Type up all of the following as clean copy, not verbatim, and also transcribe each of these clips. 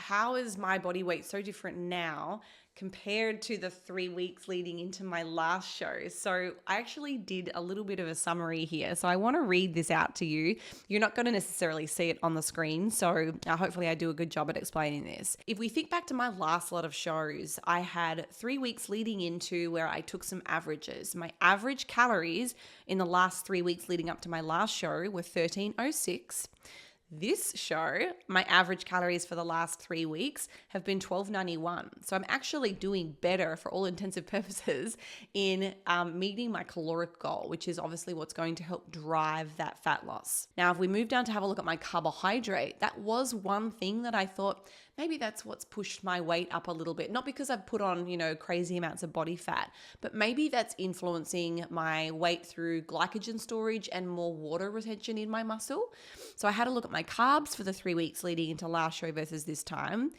how is my body weight so different now compared to the 3 weeks leading into my last show? So I actually did a little bit of a summary here. So I want to read this out to you. You're not going to necessarily see it on the screen. So hopefully I do a good job at explaining this. If we think back to my last lot of shows, I had 3 weeks leading into where I took some averages. My average calories in the last 3 weeks leading up to my last show were 1306. This show, my average calories for the last 3 weeks have been 1291. So I'm actually doing better for all intensive purposes in meeting my caloric goal, which is obviously what's going to help drive that fat loss. Now, if we move down to have a look at my carbohydrate, that was one thing that I thought, maybe that's what's pushed my weight up a little bit. Not because I've put on, crazy amounts of body fat, but maybe that's influencing my weight through glycogen storage and more water retention in my muscle. So I had a look at my carbs for the 3 weeks leading into last show versus this time.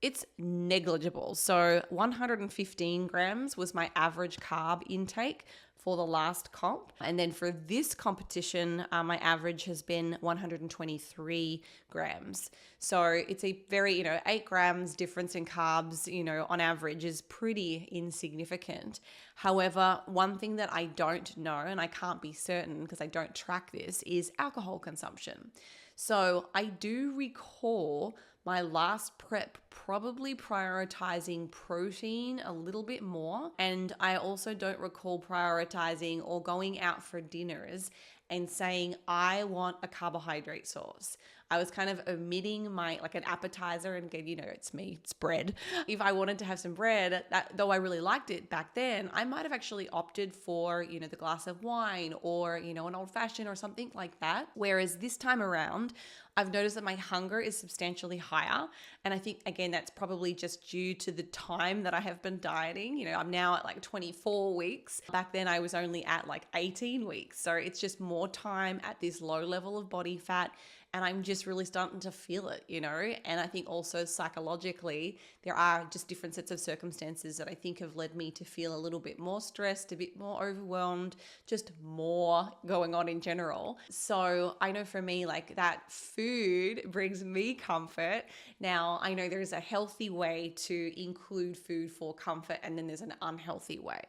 It's negligible. So 115 grams was my average carb intake for the last comp. And then for this competition, my average has been 123 grams. So it's a very, 8 grams difference in carbs, on average is pretty insignificant. However, one thing that I don't know, and I can't be certain because I don't track this, is alcohol consumption. So I do recall my last prep probably prioritizing protein a little bit more. And I also don't recall prioritizing or going out for dinners and saying, I want a carbohydrate source. I was kind of omitting like an appetizer and getting, it's bread. If I wanted to have some bread, though I really liked it back then, I might have actually opted for, the glass of wine or, an old fashioned or something like that. Whereas this time around, I've noticed that my hunger is substantially higher. And I think, again, that's probably just due to the time that I have been dieting. I'm now at like 24 weeks. Back then I was only at like 18 weeks. So it's just more time at this low level of body fat. And I'm just really starting to feel it, And I think also psychologically, there are just different sets of circumstances that I think have led me to feel a little bit more stressed, a bit more overwhelmed, just more going on in general. So I know for me, like that food brings me comfort. Now, I know there's a healthy way to include food for comfort, and then there's an unhealthy way.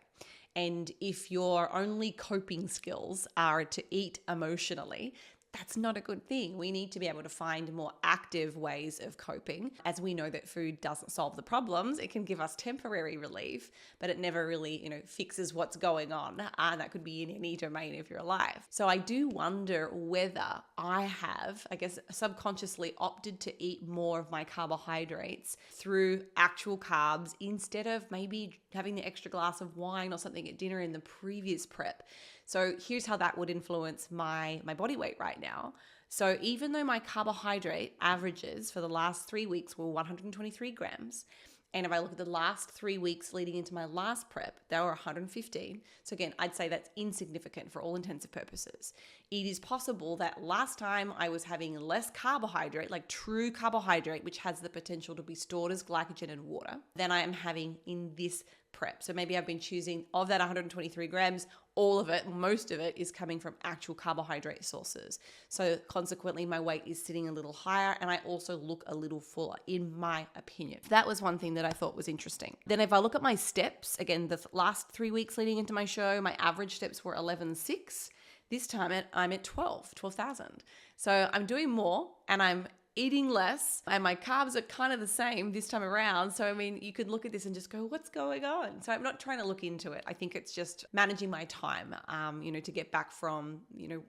And if your only coping skills are to eat emotionally, that's not a good thing. We need to be able to find more active ways of coping. As we know that food doesn't solve the problems, it can give us temporary relief, but it never really, fixes what's going on. That could be in any domain of your life. So I do wonder whether I have, subconsciously opted to eat more of my carbohydrates through actual carbs instead of maybe having the extra glass of wine or something at dinner in the previous prep. So here's how that would influence my body weight right now. So even though my carbohydrate averages for the last 3 weeks were 123 grams, and if I look at the last 3 weeks leading into my last prep, they were 115. So again, I'd say that's insignificant for all intensive purposes. It is possible that last time I was having less carbohydrate, like true carbohydrate, which has the potential to be stored as glycogen and water, than I am having in this prep. So maybe I've been choosing, of that 123 grams, all of it, most of it is coming from actual carbohydrate sources. So consequently, my weight is sitting a little higher and I also look a little fuller, in my opinion. That was one thing that I thought was interesting. Then if I look at my steps, again, the last 3 weeks leading into my show, my average steps were 11,600. This time I'm at 12,000. So I'm doing more and I'm eating less, and my carbs are kind of the same this time around. So, I mean, you could look at this and just go, what's going on? So I'm not trying to look into it. I think it's just managing my time, to get back from,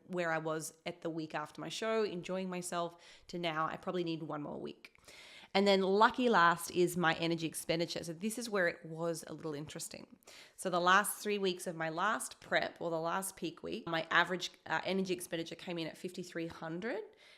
where I was at the week after my show, enjoying myself, to now I probably need one more week. And then lucky last is my energy expenditure. So this is where it was a little interesting. So the last 3 weeks of my last prep, or the last peak week, my average energy expenditure came in at 5,300.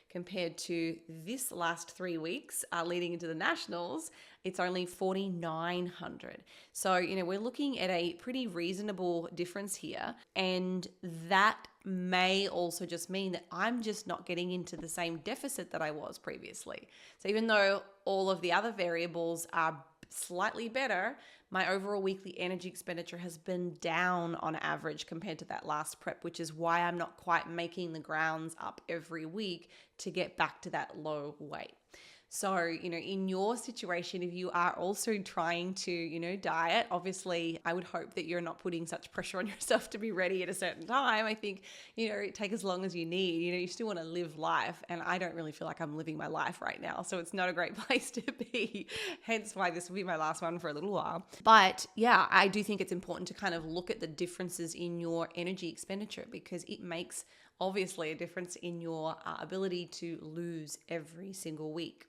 Compared to this last 3 weeks leading into the nationals, it's only 4,900. So, we're looking at a pretty reasonable difference here. And that may also just mean that I'm just not getting into the same deficit that I was previously. So even though all of the other variables are slightly better, my overall weekly energy expenditure has been down on average compared to that last prep, which is why I'm not quite making the grounds up every week to get back to that low weight. So, in your situation, if you are also trying to, diet, obviously, I would hope that you're not putting such pressure on yourself to be ready at a certain time. I think, take as long as you need. You still want to live life. And I don't really feel like I'm living my life right now. So it's not a great place to be. Hence why this will be my last one for a little while. But yeah, I do think it's important to kind of look at the differences in your energy expenditure, because it makes obviously a difference in your ability to lose every single week.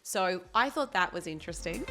So I thought that was interesting.